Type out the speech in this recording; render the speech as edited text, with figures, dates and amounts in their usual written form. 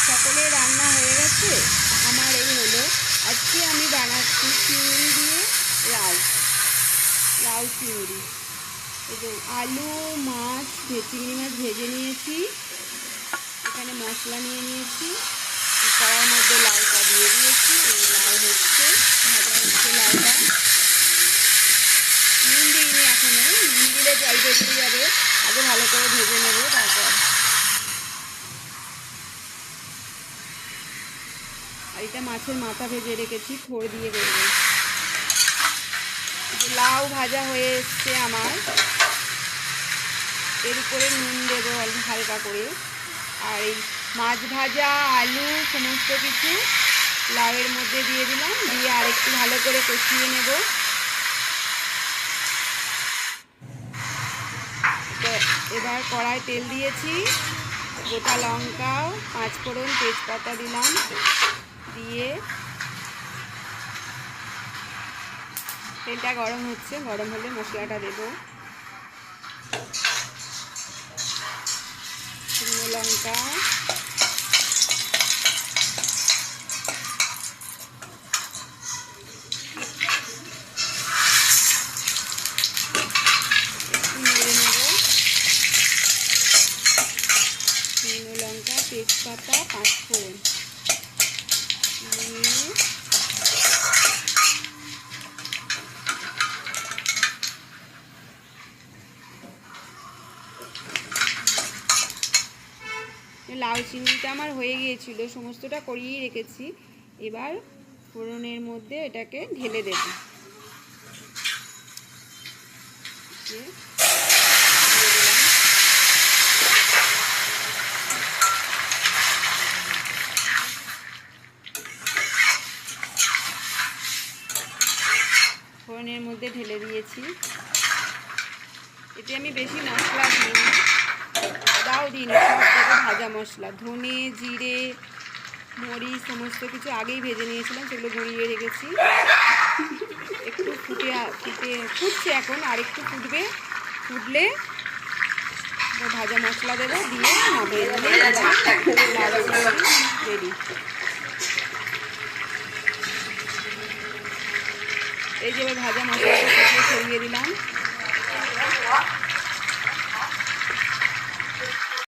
সকলের রান্না হয়ে গেছে। আমার এই হলো, আজকে আমি বানাচ্ছি চিংড়ি দিয়ে লাউ চিংড়ি। এবং আলু মাছ চিংড়ি মাছ ভেজে নিয়েছি, এখানে মশলা নিয়ে নিয়েছি, কড়াইয়ের মধ্যে লাউটা দিয়ে দিয়েছি। এই লাউ হচ্ছে ভাজা হচ্ছে, লাউটা নুন দিইনি এখনো, নুন দিলে জল বেরিয়ে যাবে, আগে ভালো করে ভেজে নেবো। তারপর আর এটা মাছের মাথা ভেজে রেখেছি, থোড় দিয়ে দেবো। লাউ ভাজা হয়ে এসছে আমার, এর উপরে নুন দেবো অল্প হালকা করে। আর এই মাছ ভাজা আলু সমস্ত কিছু লাউয়ের মধ্যে দিয়ে দিলাম, দিয়ে আর একটু ভালো করে কষিয়ে নেব। এবার কড়াই তেল দিয়েছি, গোটা লঙ্কা, পাঁচফোড়ন, তেজপাতা দিলাম, দিয়ে তেলটা গরম হচ্ছে, গরম হলে মশলাটা দেব। শুকনো লঙ্কা, একটু নেড়ে নেব। শুকনো লঙ্কা, তেজপাতা, পাঁচফোড়ন লাউ চিংড়িটা আমার হয়ে গিয়েছিল, সমস্তটা করিয়েই রেখেছি। এবার ফোড়নের মধ্যে এটাকে ঢেলে দেব। ফোড়নের মধ্যে ঢেলে দিয়েছি। এতে আমি বেশি মশলা দিইনি, আদাও দিইনি, সব দেবো ভাজা মশলা, ধনে জিরে মরিচ সমস্ত কিছু আগেই ভেজে নিয়েছিলাম, সেগুলো গুঁড়িয়ে রেখেছি। একটু ফুটছে এখন, আর একটু ফুটলে ভাজা মশলা দেবো, দিয়ে নামিয়ে রেডি। এই যে ভাজা মশলাটা ছড়িয়ে দিলাম।